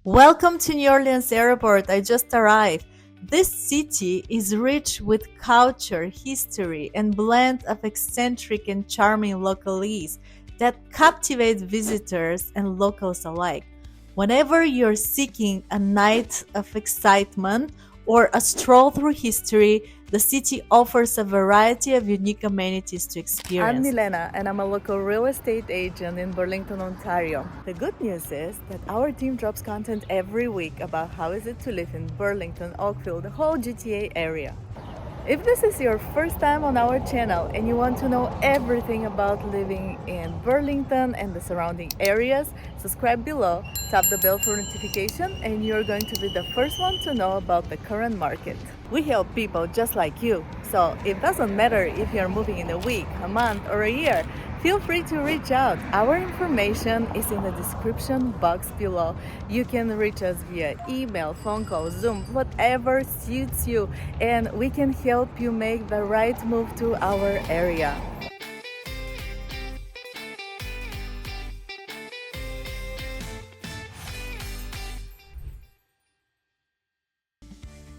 Welcome to New Orleans Airport. I just arrived. This city is rich with culture, history, and blend of eccentric and charming locales that captivate visitors and locals alike. Whenever you're seeking a night of excitement or a stroll through history, the city offers a variety of unique amenities to I'm experience. Milena and I'm a local real estate agent in Burlington, Ontario. The good news is that our team drops content every week about how is it to live in Burlington, Oakville, the whole GTA area. If this is your first time on our channel and you want to know everything about living in Burlington and the surrounding areas, subscribe below, tap the bell for notification, and you're going to be the first one to know about the current market. We help people just like you, so it doesn't matter if you're moving in a week, a month, or a year. Feel free to reach out. Our information is in the description box below. You can reach us via email, phone call, Zoom, whatever suits you, and we can help you make the right move to our area.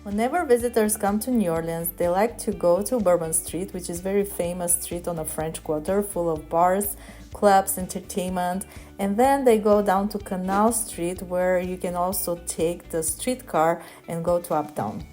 Whenever visitors come to New Orleans, they like to go to Bourbon Street, which is a very famous street on the French Quarter, full of bars, clubs, entertainment. And then they go down to Canal Street, where you can also take the streetcar and go to Uptown.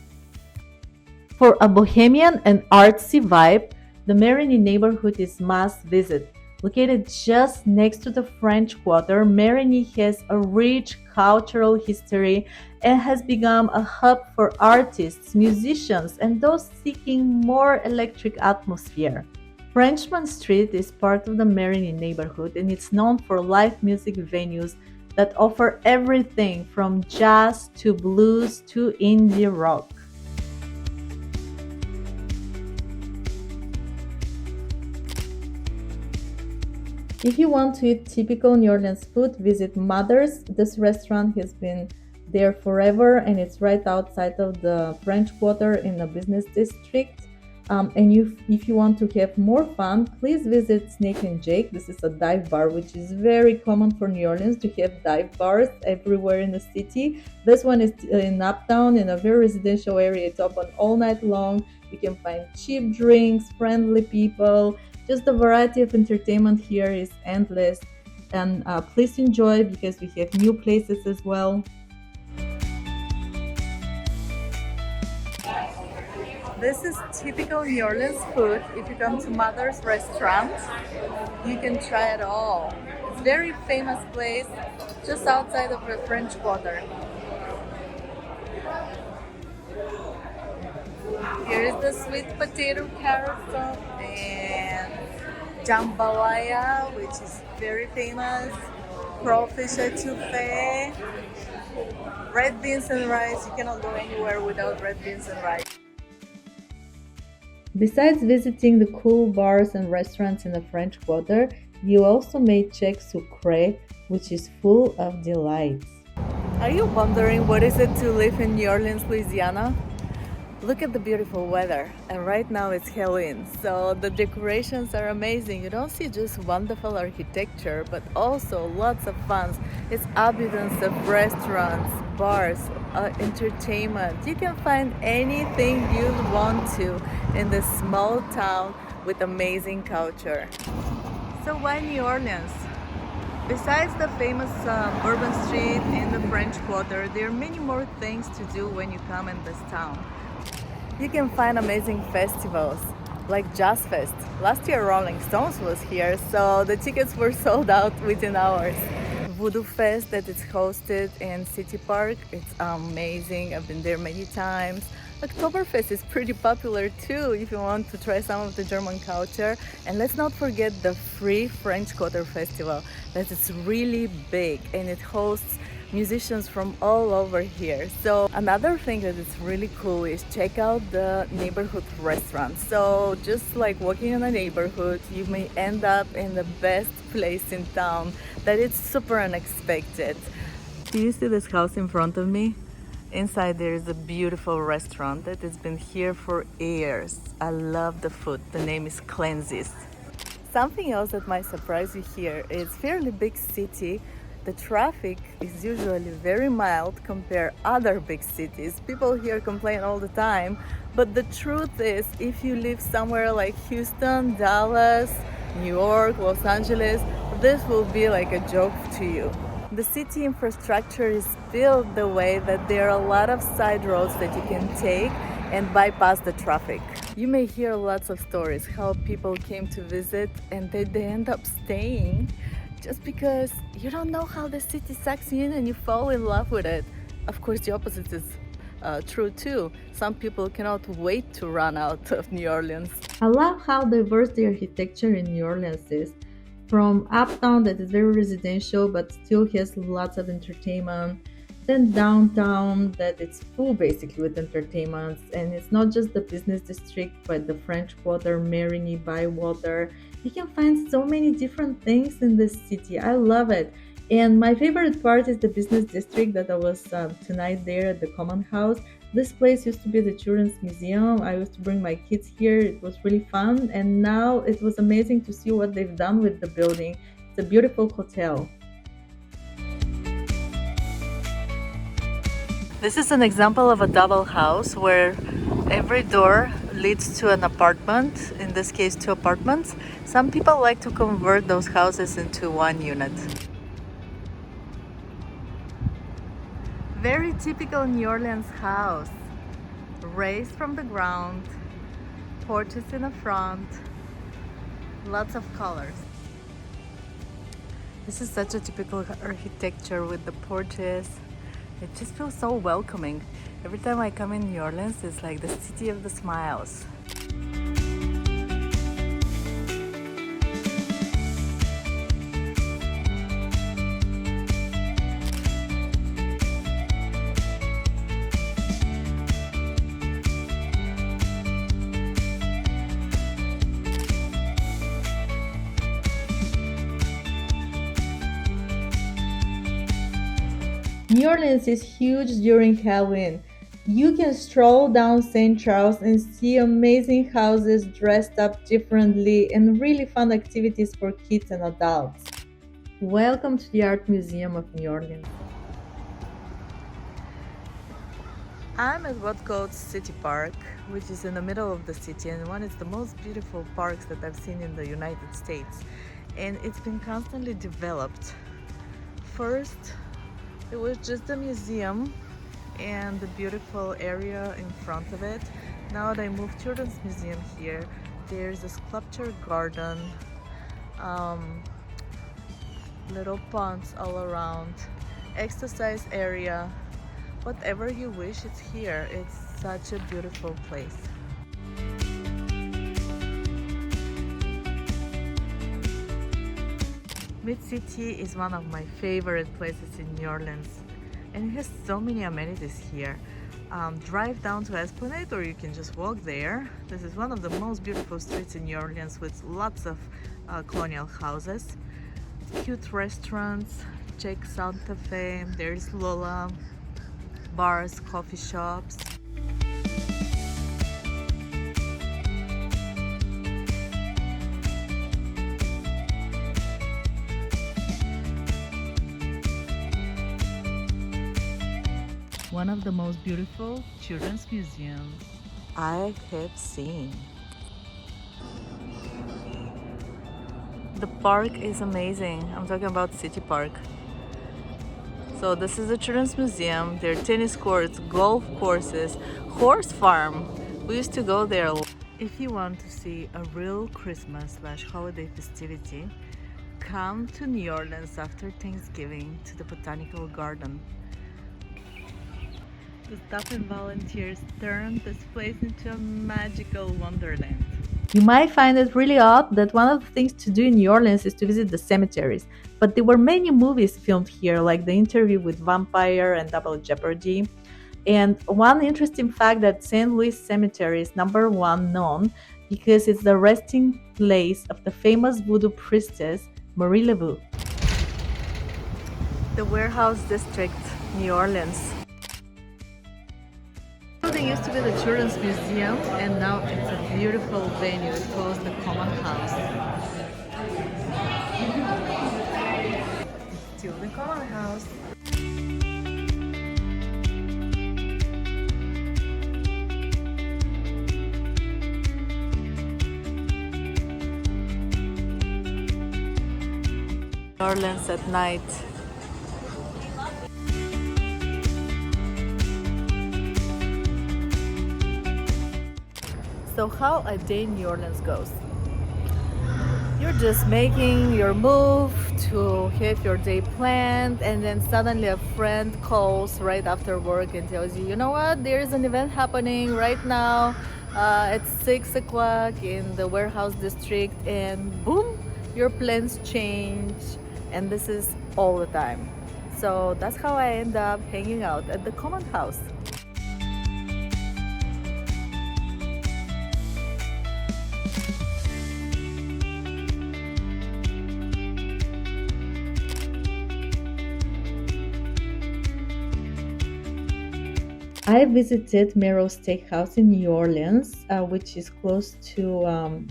For a bohemian and artsy vibe, the Marigny neighborhood is must visit. Located just next to the French Quarter, Marigny has a rich cultural history and has become a hub for artists, musicians, and those seeking more electric atmosphere. Frenchman Street is part of the Marigny neighborhood and it's known for live music venues that offer everything from jazz to blues to indie rock. If you want to eat typical New Orleans food, visit Mother's. This restaurant has been there forever and it's right outside of the French Quarter in the business district. If you want to have more fun, please visit Snake and Jake. This is a dive bar, which is very common for New Orleans to have dive bars everywhere in the city. This one is in Uptown in a very residential area. It's open all night long. You can find cheap drinks, friendly people. Just the variety of entertainment here is endless. And please enjoy because we have new places as well. This is typical New Orleans food. If you come to Mother's Restaurant, you can try it all. It's a very famous place just outside of the French Quarter. Here is the sweet potato carrot soup and jambalaya, which is very famous. Crawfish etouffee, red beans and rice. You cannot go anywhere without red beans and rice. Besides visiting the cool bars and restaurants in the French Quarter, you also may check Sucre, which is full of delights. Are you wondering what is it to live in New Orleans, Louisiana? Look at the beautiful weather, and right now it's Halloween, so the decorations are amazing. You don't see just wonderful architecture, but also lots of fun. It's abundance of restaurants, bars, entertainment. You can find anything you want to in this small town with amazing culture. So why New Orleans? Besides the famous Bourbon Street in the French Quarter, there are many more things to do when you come in this town. You can find amazing festivals like Jazz Fest. Last year Rolling Stones was here, so the tickets were sold out within hours. Voodoo Fest that is hosted in City Park, it's amazing. I've been there many times. Oktoberfest is pretty popular too if you want to try some of the German culture. And let's not forget the free French Quarter Festival that is really big and it hosts musicians from all over here. So another thing that is really cool is check out the neighborhood restaurants. So just like walking in a neighborhood, you may end up in the best place in town that it's super unexpected. Do you see this house in front of me? Inside there is a beautiful restaurant that has been here for years. I love the food. The name is Cleanses. Something else that might surprise you here is fairly big city The traffic is usually very mild compared other big cities. People here complain all the time, but the truth is if you live somewhere like Houston, Dallas, New York, Los Angeles, this will be like a joke to you. The city infrastructure is built the way that there are a lot of side roads that you can take and bypass the traffic. You may hear lots of stories how people came to visit and they end up staying just because you don't know how the city sucks you in and you fall in love with it. Of course, the opposite is true too. Some people cannot wait to run out of New Orleans. I love how diverse the architecture in New Orleans is. From Uptown, that is very residential but still has lots of entertainment, then downtown, that it's full basically with entertainments, and it's not just the business district but the French Quarter, Marigny, Bywater. You can find so many different things in this city. I love it. And my favorite part is the business district that I was tonight there at the Common House. This place used to be the Children's Museum. I used to bring my kids here. It was really fun. And now it was amazing to see what they've done with the building. It's a beautiful hotel. This is an example of a double house where every door leads to an apartment, in this case 2 apartments. Some people like to convert those houses into 1 unit. Very typical New Orleans house. Raised from the ground, porches in the front, lots of colors. This is such a typical architecture with the porches. It just feels so welcoming. Every time I come in New Orleans, it's like the city of the smiles. New Orleans is huge during Halloween. You can stroll down St. Charles and see amazing houses dressed up differently and really fun activities for kids and adults. Welcome to the Art Museum of New Orleans. I'm at what's called City Park, which is in the middle of the city and one of the most beautiful parks that I've seen in the United States. And it's been constantly developed. First, it was just a museum and the beautiful area in front of it. Now they moved Children's Museum here. There's a sculpture garden, little ponds all around, exercise area, whatever you wish, it's here. It's such a beautiful place. Mid-City is one of my favorite places in New Orleans and it has so many amenities here. Drive down to Esplanade or you can just walk there. This is one of the most beautiful streets in New Orleans with lots of colonial houses, cute restaurants. Check Santa Fe, there's Lola, bars, coffee shops. One of the most beautiful children's museums I have seen. The park is amazing. I'm talking about City Park. So this is the Children's Museum. There are tennis courts, golf courses, horse farm. We used to go there. If you want to see a real Christmas/holiday festivity, come to New Orleans after Thanksgiving to the Botanical Garden. The staff and volunteers turned this place into a magical wonderland. You might find it really odd that one of the things to do in New Orleans is to visit the cemeteries, but there were many movies filmed here, like The Interview with Vampire and Double Jeopardy. And one interesting fact that St. Louis Cemetery is #1 known because it's the resting place of the famous voodoo priestess Marie Laveau. The Warehouse District, New Orleans. The building used to be the Children's Museum and now it's a beautiful venue. It's called the Common House. to the common house. Orleans at night. So how a day in New Orleans goes? You're just making your move to have your day planned, and then suddenly a friend calls right after work and tells you, you know what, there is an event happening right now at 6 o'clock in the warehouse district, and boom, your plans change. And this is all the time. So that's how I end up hanging out at the common house. I visited Morrow Steakhouse in New Orleans, which is close to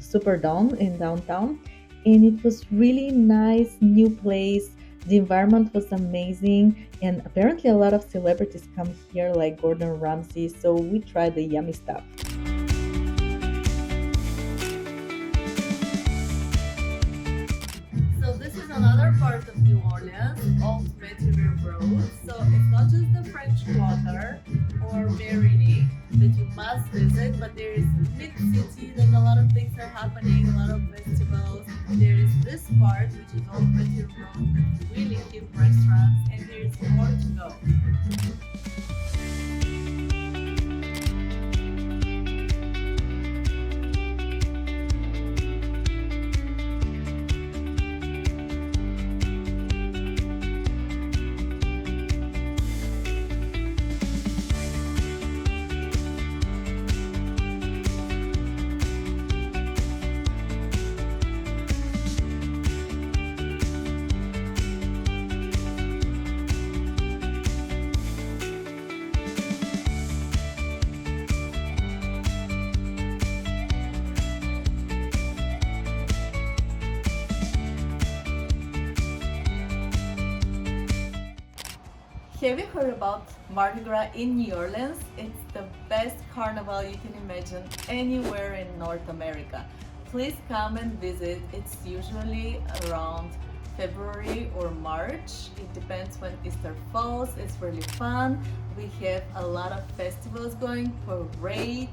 Superdome in downtown, and it was really nice, new place. The environment was amazing, and apparently a lot of celebrities come here, like Gordon Ramsay. So we tried the yummy stuff. So this is another part of New Orleans, Old Metairie Road. So it's not just the French Quarter or Marigny that you must visit, but there is mid-city, like a lot of things are happening, a lot of festivals. There is this part, which is Old Metairie Road, with really hip restaurants, and there is more to go. Have you heard about Mardi Gras in New Orleans? It's the best carnival you can imagine anywhere in North America. Please come and visit. It's usually around February or March. It depends when Easter falls. It's really fun. We have a lot of festivals going, parade.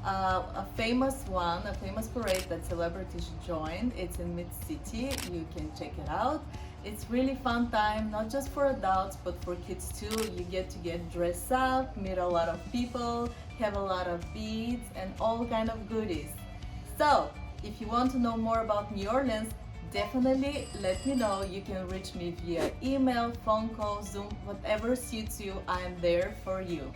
A famous parade that celebrities join. It's in Mid-City. You can check it out. It's really fun time, not just for adults, but for kids too. You get dressed up, meet a lot of people, have a lot of beads, and all kind of goodies. So, if you want to know more about New Orleans, definitely let me know. You can reach me via email, phone call, Zoom, whatever suits you. I'm there for you.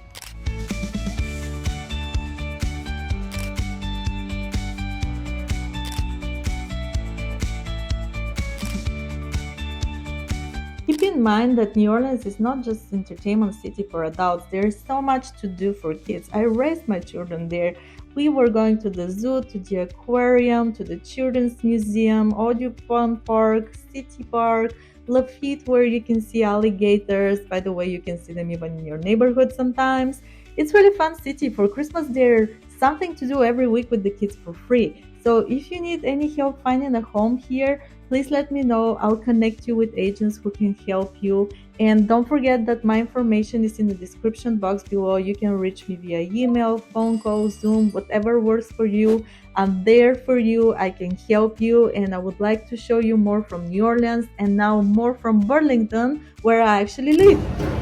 Keep in mind that New Orleans is not just entertainment city for adults. There is so much to do for kids. I raised my children there. We were going to the zoo, to the aquarium, to the children's museum, Audubon Park, City Park, Lafitte, where you can see alligators. By the way, you can see them even in your neighborhood sometimes. It's really fun city. For Christmas, there's something to do every week with the kids for free. So if you need any help finding a home here, please let me know. I'll connect you with agents who can help you. And don't forget that my information is in the description box below. You can reach me via email, phone call, Zoom, whatever works for you. I'm there for you. I can help you. And I would like to show you more from New Orleans and now more from Burlington, where I actually live.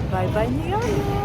Bye bye, New Orleans!